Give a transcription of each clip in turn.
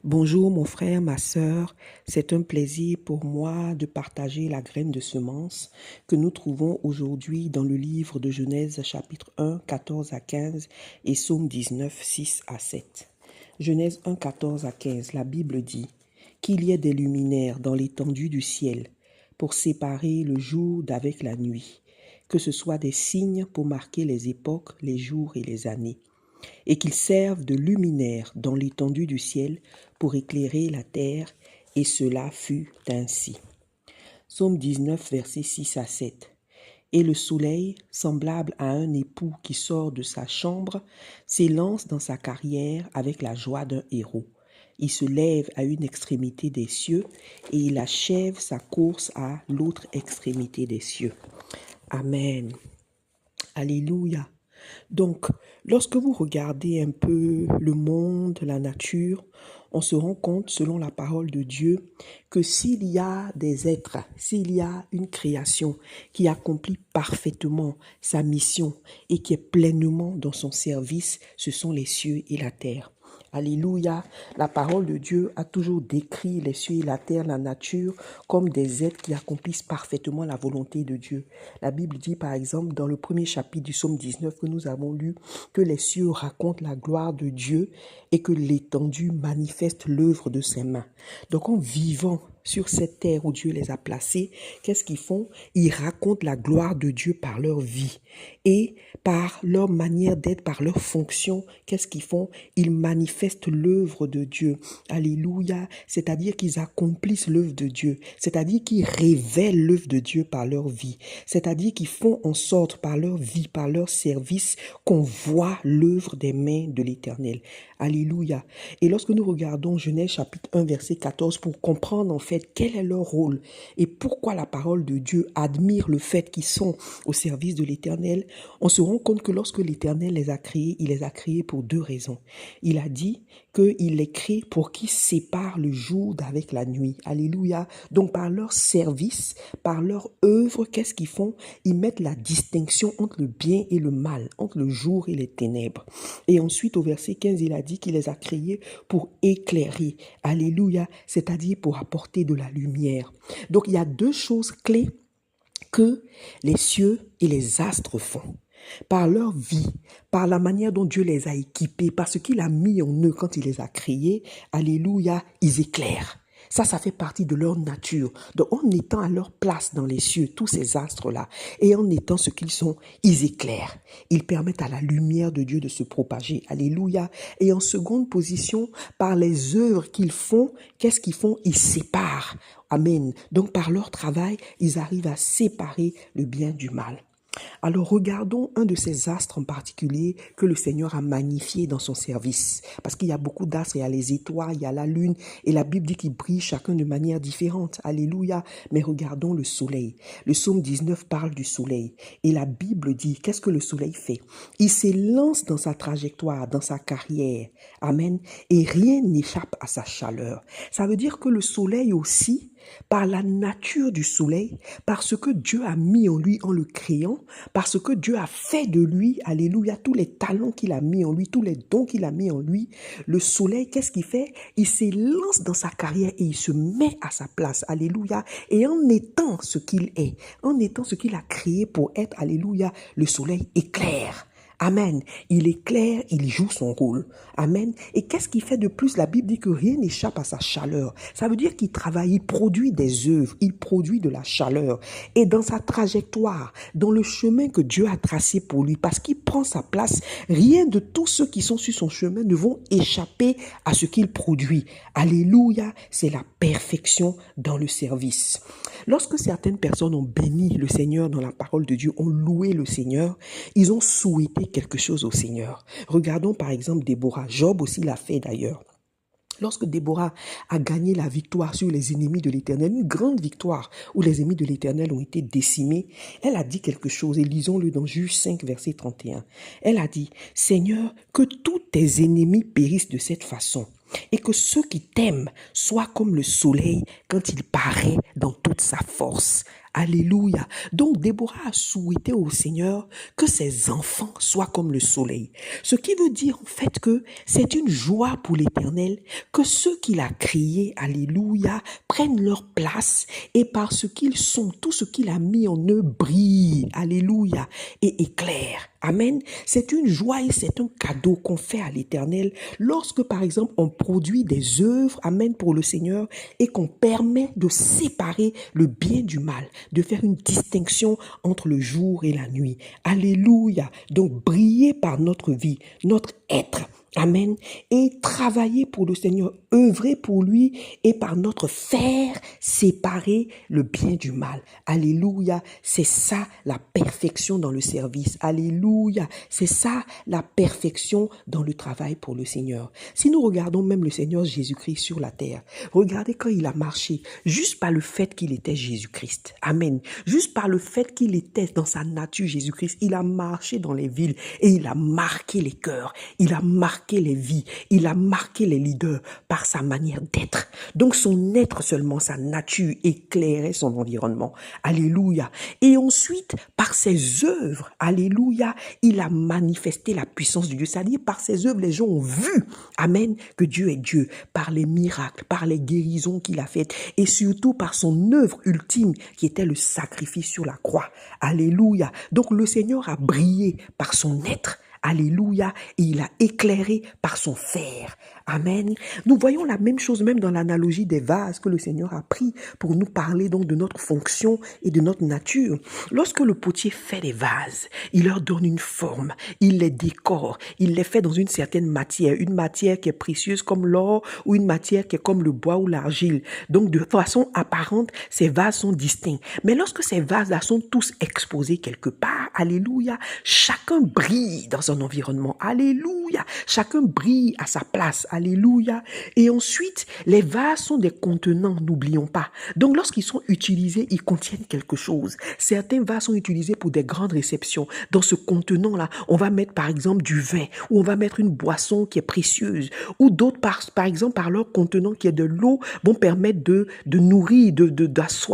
Bonjour mon frère, ma sœur, c'est un plaisir pour moi de partager la graine de semence que nous trouvons aujourd'hui dans le livre de Genèse chapitre 1, 14 à 15 et Psaume 19, 6 à 7. Genèse 1, 14 à 15, la Bible dit qu'il y ait des luminaires dans l'étendue du ciel pour séparer le jour d'avec la nuit, que ce soit des signes pour marquer les époques, les jours et les années, et qu'ils servent de luminaires dans l'étendue du ciel pour éclairer la terre, et cela fut ainsi. Psaume 19, versets 6 à 7. Et le soleil, semblable à un époux qui sort de sa chambre, s'élance dans sa carrière avec la joie d'un héros. Il se lève à une extrémité des cieux et il achève sa course à l'autre extrémité des cieux. Amen. Alléluia. Donc, lorsque vous regardez un peu le monde, la nature, on se rend compte, selon la parole de Dieu, que s'il y a des êtres, s'il y a une création qui accomplit parfaitement sa mission et qui est pleinement dans son service, ce sont les cieux et la terre. Alléluia, la parole de Dieu a toujours décrit les cieux et la terre, la nature, comme des êtres qui accomplissent parfaitement la volonté de Dieu. La Bible dit par exemple dans le premier chapitre du psaume 19 que nous avons lu, que les cieux racontent la gloire de Dieu et que l'étendue manifeste l'œuvre de ses mains. Donc en vivant sur cette terre où Dieu les a placés, qu'est-ce qu'ils font? Ils racontent la gloire de Dieu par leur vie et par leur manière d'être, par leur fonction. Qu'est-ce qu'ils font? Ils manifestent l'œuvre de Dieu. Alléluia. C'est-à-dire qu'ils accomplissent l'œuvre de Dieu. C'est-à-dire qu'ils révèlent l'œuvre de Dieu par leur vie. C'est-à-dire qu'ils font en sorte par leur vie, par leur service, qu'on voit l'œuvre des mains de l'Éternel. Alléluia. Et lorsque nous regardons Genèse chapitre 1 verset 14 pour comprendre en fait quel est leur rôle et pourquoi la parole de Dieu admire le fait qu'ils sont au service de l'Éternel, on se rend compte que lorsque l'Éternel les a créés, il les a créés pour deux raisons. Il a dit qu'il les crée pour qu'ils séparent le jour d'avec la nuit. Alléluia. Donc par leur service, par leur œuvre, qu'est-ce qu'ils font? Ils mettent la distinction entre le bien et le mal, entre le jour et les ténèbres. Et ensuite au verset 15, il a dit qu'il les a créés pour éclairer. Alléluia. C'est-à-dire pour apporter de la lumière. Donc il y a deux choses clés que les cieux et les astres font. Par leur vie, par la manière dont Dieu les a équipés, par ce qu'il a mis en eux quand il les a créés, alléluia, ils éclairent. Ça fait partie de leur nature. Donc, en étant à leur place dans les cieux, tous ces astres-là, et en étant ce qu'ils sont, ils éclairent. Ils permettent à la lumière de Dieu de se propager. Alléluia. Et en seconde position, par les œuvres qu'ils font, qu'est-ce qu'ils font? Ils séparent. Amen. Donc, par leur travail, ils arrivent à séparer le bien du mal. Alors regardons un de ces astres en particulier que le Seigneur a magnifié dans son service. Parce qu'il y a beaucoup d'astres, il y a les étoiles, il y a la lune, et la Bible dit qu'ils brillent chacun de manière différente. Alléluia. Mais regardons le soleil. Le psaume 19 parle du soleil. Et la Bible dit, qu'est-ce que le soleil fait? Il s'élance dans sa trajectoire, dans sa carrière. Amen. Et rien n'échappe à sa chaleur. Ça veut dire que le soleil aussi, par la nature du soleil, parce que Dieu a mis en lui en le créant, parce que Dieu a fait de lui, alléluia, tous les talents qu'il a mis en lui, tous les dons qu'il a mis en lui, le soleil, qu'est-ce qu'il fait? Il s'élance dans sa carrière et il se met à sa place, alléluia, et en étant ce qu'il est, en étant ce qu'il a créé pour être, alléluia, le soleil éclaire. Amen. Il éclaire, il joue son rôle. Amen. Et qu'est-ce qu'il fait de plus? La Bible dit que rien n'échappe à sa chaleur. Ça veut dire qu'il travaille, il produit des œuvres, il produit de la chaleur. Et dans sa trajectoire, dans le chemin que Dieu a tracé pour lui, parce qu'il prend sa place, rien de tous ceux qui sont sur son chemin ne vont échapper à ce qu'il produit. Alléluia, c'est la perfection dans le service. Lorsque certaines personnes ont béni le Seigneur dans la parole de Dieu, ont loué le Seigneur, ils ont souhaité quelque chose au Seigneur. Regardons par exemple Déborah. Job aussi l'a fait d'ailleurs. Lorsque Déborah a gagné la victoire sur les ennemis de l'Éternel, une grande victoire où les ennemis de l'Éternel ont été décimés, elle a dit quelque chose et lisons-le dans Juge 5, verset 31. Elle a dit, « Seigneur, que tous tes ennemis périssent de cette façon et que ceux qui t'aiment soient comme le soleil quand il paraît dans toute sa force. » Alléluia. Donc Déborah a souhaité au Seigneur que ses enfants soient comme le soleil. Ce qui veut dire en fait que c'est une joie pour l'Éternel que ceux qu'il a créés, alléluia, prennent leur place et parce qu'ils sont, tout ce qu'il a mis en eux brille, alléluia, et éclaire. Amen. C'est une joie et c'est un cadeau qu'on fait à l'Éternel lorsque, par exemple, on produit des œuvres, amen, pour le Seigneur et qu'on permet de séparer le bien du mal, de faire une distinction entre le jour et la nuit. Alléluia. Donc, briller par notre vie, notre être. Amen. Et travailler pour le Seigneur, œuvrer pour lui et par notre faire séparer le bien du mal. Alléluia. C'est ça la perfection dans le service. Alléluia. C'est ça la perfection dans le travail pour le Seigneur. Si nous regardons même le Seigneur Jésus-Christ sur la terre, regardez quand il a marché, juste par le fait qu'il était Jésus-Christ. Amen. Juste par le fait qu'il était dans sa nature Jésus-Christ, il a marché dans les villes et il a marqué les cœurs. Il a marqué les vies, il a marqué les leaders par sa manière d'être. Donc son être seulement, sa nature éclairait son environnement. Alléluia. Et ensuite, par ses œuvres, alléluia, il a manifesté la puissance de Dieu. C'est-à-dire par ses œuvres, les gens ont vu, amen, que Dieu est Dieu, par les miracles, par les guérisons qu'il a faites et surtout par son œuvre ultime qui était le sacrifice sur la croix. Alléluia. Donc le Seigneur a brillé par son être. Alléluia. Et il a éclairé par son fer. Amen. Nous voyons la même chose même dans l'analogie des vases que le Seigneur a pris pour nous parler donc de notre fonction et de notre nature. Lorsque le potier fait des vases, il leur donne une forme, il les décore, il les fait dans une certaine matière, une matière qui est précieuse comme l'or ou une matière qui est comme le bois ou l'argile. Donc de façon apparente, ces vases sont distincts. Mais lorsque ces vases-là sont tous exposés quelque part, alléluia, chacun brille dans son environnement. Alléluia. Chacun brille à sa place. Alléluia. Et ensuite, les vases sont des contenants, n'oublions pas. Donc, lorsqu'ils sont utilisés, ils contiennent quelque chose. Certains vases sont utilisés pour des grandes réceptions. Dans ce contenant-là, on va mettre par exemple du vin ou on va mettre une boisson qui est précieuse ou d'autres, par exemple, par leur contenant qui est de l'eau, vont permettre de nourrir,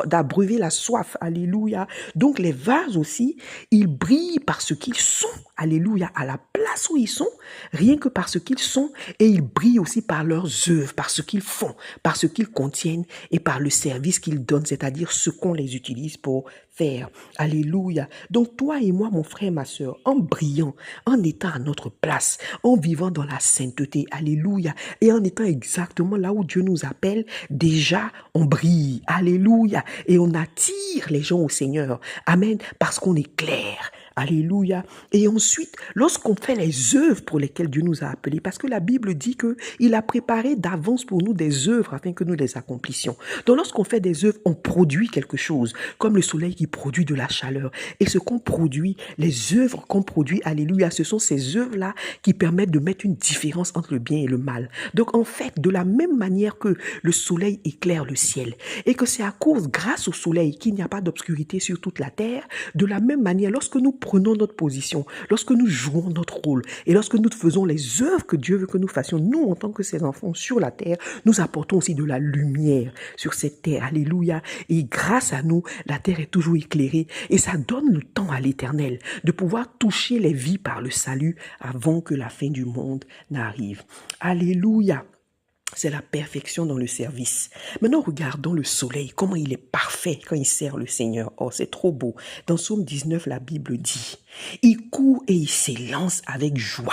d'abreuver la soif. Alléluia. Donc, les vases aussi, ils brillent par ce qu'ils sont. Alléluia, à la place où ils sont, rien que par ce qu'ils sont, et ils brillent aussi par leurs œuvres, par ce qu'ils font, par ce qu'ils contiennent et par le service qu'ils donnent, c'est-à-dire ce qu'on les utilise pour faire. Alléluia. Donc toi et moi, mon frère, ma sœur, en brillant, en étant à notre place, en vivant dans la sainteté, alléluia, et en étant exactement là où Dieu nous appelle, déjà on brille, alléluia, et on attire les gens au Seigneur, amen, parce qu'on est clair. Alléluia. Et ensuite, lorsqu'on fait les œuvres pour lesquelles Dieu nous a appelés, parce que la Bible dit qu'il a préparé d'avance pour nous des œuvres afin que nous les accomplissions. Donc lorsqu'on fait des œuvres, on produit quelque chose, comme le soleil qui produit de la chaleur. Et ce qu'on produit, les œuvres qu'on produit, alléluia, ce sont ces œuvres-là qui permettent de mettre une différence entre le bien et le mal. Donc en fait, de la même manière que le soleil éclaire le ciel, et que c'est à cause, grâce au soleil, qu'il n'y a pas d'obscurité sur toute la terre, de la même manière, lorsque nous prenons notre position, lorsque nous jouons notre rôle et lorsque nous faisons les œuvres que Dieu veut que nous fassions, nous en tant que ses enfants sur la terre, nous apportons aussi de la lumière sur cette terre. Alléluia. Et grâce à nous, la terre est toujours éclairée et ça donne le temps à l'Éternel de pouvoir toucher les vies par le salut avant que la fin du monde n'arrive. Alléluia. C'est la perfection dans le service. Maintenant, regardons le soleil, comment il est parfait quand il sert le Seigneur. Oh, c'est trop beau. Dans Psaume 19, la Bible dit, « Il court et il s'élance avec joie. »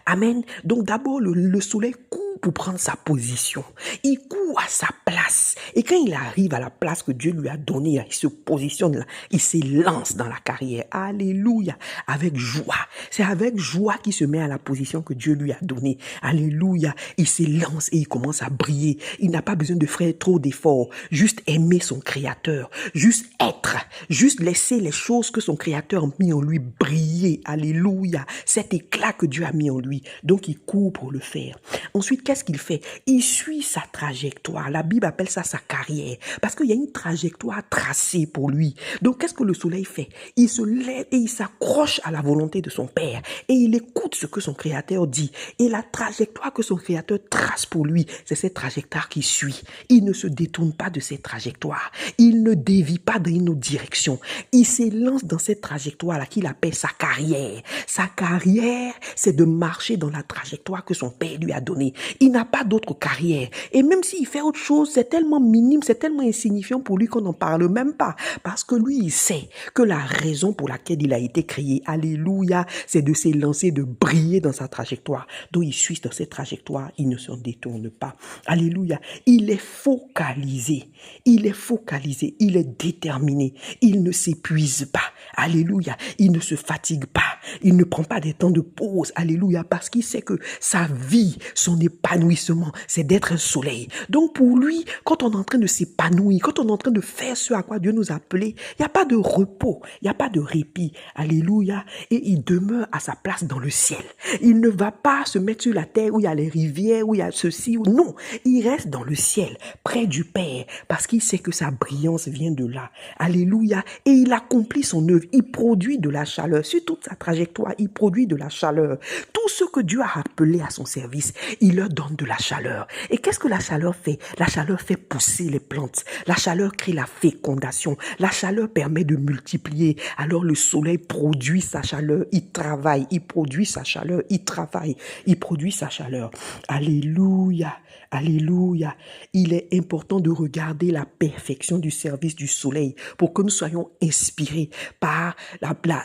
Amen. Donc d'abord, le soleil court pour prendre sa position. Il court à sa place. Et quand il arrive à la place que Dieu lui a donnée, il se positionne là, il s'élance dans la carrière. Alléluia. Avec joie. C'est avec joie qu'il se met à la position que Dieu lui a donnée. Alléluia. Il s'élance et il commence à briller. Il n'a pas besoin de faire trop d'efforts. Juste aimer son Créateur. Juste être. Juste laisser les choses que son Créateur a mis en lui briller. Alléluia. Cet éclat que Dieu a mis en lui. Donc il court pour le faire. Ensuite, ensuite, qu'est-ce qu'il fait? Il suit sa trajectoire. La Bible appelle ça sa carrière. Parce qu'il y a une trajectoire tracée pour lui. Donc, qu'est-ce que le soleil fait? Il se lève et il s'accroche à la volonté de son Père. Et il écoute ce que son Créateur dit. Et la trajectoire que son Créateur trace pour lui, c'est cette trajectoire qu'il suit. Il ne se détourne pas de cette trajectoire. Il ne dévie pas dans une autre direction. Il s'élance dans cette trajectoire-là qu'il appelle sa carrière. Sa carrière, c'est de marcher dans la trajectoire que son Père lui a donnée. Il n'a pas d'autre carrière. Et même s'il fait autre chose, c'est tellement minime, c'est tellement insignifiant pour lui qu'on n'en parle même pas. Parce que lui, il sait que la raison pour laquelle il a été créé, alléluia, c'est de s'élancer, de briller dans sa trajectoire. Donc il suit dans cette trajectoire, il ne s'en détourne pas. Alléluia. Il est focalisé. Il est focalisé. Il est déterminé. Il ne s'épuise pas. Alléluia. Il ne se fatigue pas. Il ne prend pas des temps de pause. Alléluia. Parce qu'il sait que sa vie, son épanouissement, c'est d'être un soleil. Donc pour lui, quand on est en train de s'épanouir, quand on est en train de faire ce à quoi Dieu nous a appelés, il n'y a pas de repos. Il n'y a pas de répit. Alléluia. Et il demeure à sa place dans le ciel. Il ne va pas se mettre sur la terre où il y a les rivières, où il y a ceci ou non. Il reste dans le ciel, près du Père, parce qu'il sait que sa brillance vient de là. Alléluia. Et il accomplit son œuvre. Il produit de la chaleur. Sur toute sa trajectoire, il produit de la chaleur. Tout ce que Dieu a appelé à son service, il leur donne de la chaleur. Et qu'est-ce que la chaleur fait? La chaleur fait pousser les plantes. La chaleur crée la fécondation. La chaleur permet de multiplier. Alors le soleil produit sa chaleur. Il travaille. Il produit sa chaleur. Il travaille. Il produit sa chaleur. Alléluia. Alléluia. Il est important de regarder la perfection du service du soleil pour que nous soyons inspirés par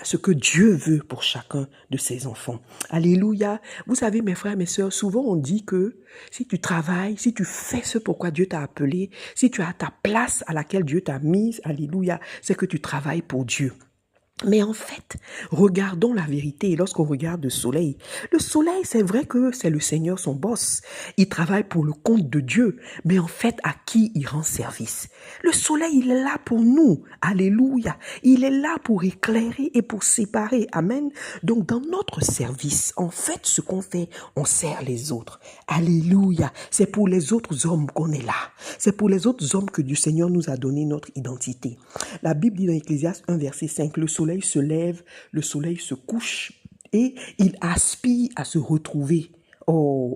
ce que Dieu veut pour chacun de ses enfants. Alléluia. Vous savez, mes frères, mes sœurs, souvent on dit que si tu travailles, si tu fais ce pourquoi Dieu t'a appelé, si tu as ta place à laquelle Dieu t'a mise, alléluia, c'est que tu travailles pour Dieu. Mais en fait, regardons la vérité. Et lorsqu'on regarde le soleil, c'est vrai que c'est le Seigneur son boss. Il travaille pour le compte de Dieu. Mais en fait, à qui il rend service? Le soleil, il est là pour nous. Alléluia. Il est là pour éclairer et pour séparer. Amen. Donc, dans notre service, en fait, ce qu'on fait, on sert les autres. Alléluia. C'est pour les autres hommes qu'on est là. C'est pour les autres hommes que du Seigneur nous a donné notre identité. La Bible dit dans Ecclésiaste 1, verset 5, le soleil se lève, le soleil se couche et il aspire à se retrouver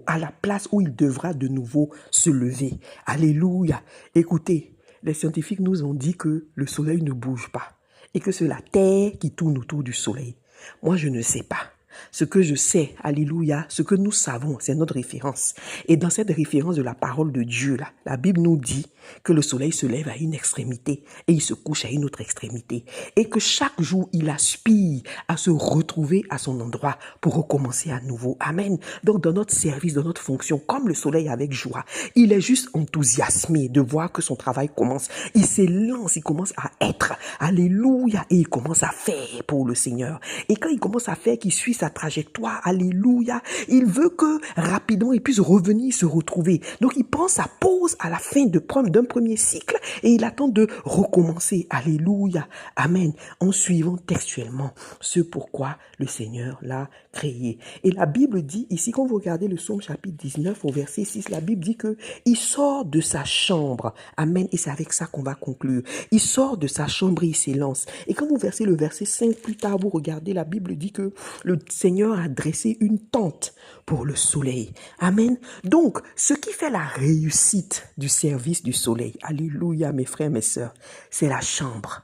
à la place où il devra de nouveau se lever. Alléluia. Écoutez, les scientifiques nous ont dit que le soleil ne bouge pas et que c'est la terre qui tourne autour du soleil. Moi, je ne sais pas. Ce que je sais, alléluia, ce que nous savons, c'est notre référence. Et dans cette référence de la parole de Dieu, là, la Bible nous dit que le soleil se lève à une extrémité et il se couche à une autre extrémité. Et que chaque jour, il aspire à se retrouver à son endroit pour recommencer à nouveau. Amen. Donc, dans notre service, dans notre fonction, comme le soleil avec joie, il est juste enthousiasmé de voir que son travail commence. Il s'élance, il commence à être. Alléluia. Et il commence à faire pour le Seigneur. Et quand il commence à faire, qu'il suit sa trajectoire, alléluia, il veut que rapidement il puisse revenir se retrouver. Donc il prend sa pause à la fin d'un premier cycle et il attend de recommencer, alléluia, amen, en suivant textuellement ce pourquoi le Seigneur l'a créé. Et la Bible dit ici, quand vous regardez le psaume chapitre 19 au verset 6, la Bible dit que il sort de sa chambre, amen, et c'est avec ça qu'on va conclure. Il sort de sa chambre et il s'élance. Et quand vous versez le verset 5 plus tard, vous regardez, la Bible dit que le Seigneur a dressé une tente pour le soleil. Amen. Donc, ce qui fait la réussite du service du soleil, alléluia mes frères, mes sœurs, c'est la chambre.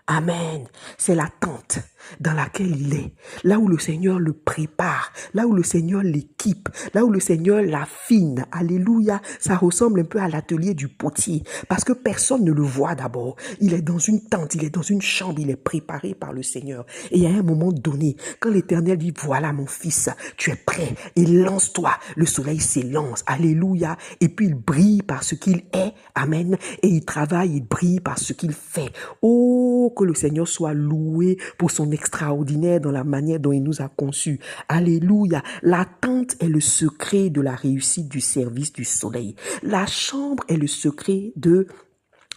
Amen. C'est la tente dans laquelle il est, là où le Seigneur le prépare, là où le Seigneur l'équipe, là où le Seigneur l'affine. Alléluia. Ça ressemble un peu à l'atelier du potier parce que personne ne le voit d'abord. Il est dans une tente, il est dans une chambre, il est préparé par le Seigneur. Et à un moment donné, quand l'Éternel dit, voilà mon fils, tu es prêt et lance-toi, le soleil s'élance. Alléluia. Et puis il brille par ce qu'il est. Amen. Et il travaille, il brille par ce qu'il fait. Oh, que le Seigneur soit loué pour son extraordinaire dans la manière dont il nous a conçus. Alléluia. L'attente est le secret de la réussite du service du soleil. La chambre est le secret de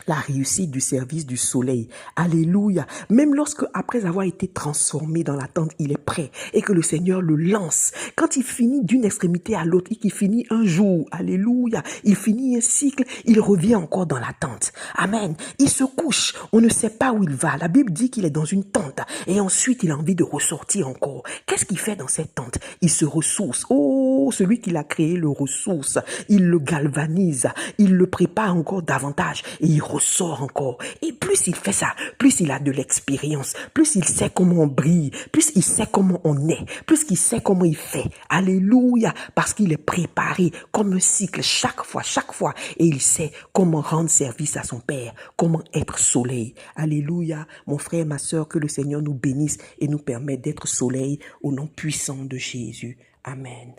la réussite du service du soleil. Alléluia. Même lorsque, après avoir été transformé dans la tente, il est prêt et que le Seigneur le lance. Quand il finit d'une extrémité à l'autre et qu'il finit un jour, alléluia, il finit un cycle, il revient encore dans la tente. Amen. Il se couche. On ne sait pas où il va. La Bible dit qu'il est dans une tente et ensuite il a envie de ressortir encore. Qu'est-ce qu'il fait dans cette tente? Il se ressource. Oh, celui qui l'a créé le ressource. Il le galvanise. Il le prépare encore davantage et il ressort encore. Et plus il fait ça, plus il a de l'expérience, plus il sait comment on brille, plus il sait comment on est, plus il sait comment il fait. Alléluia, parce qu'il est préparé comme un cycle chaque fois, et il sait comment rendre service à son Père, comment être soleil. Alléluia, mon frère, ma sœur, que le Seigneur nous bénisse et nous permette d'être soleil au nom puissant de Jésus. Amen.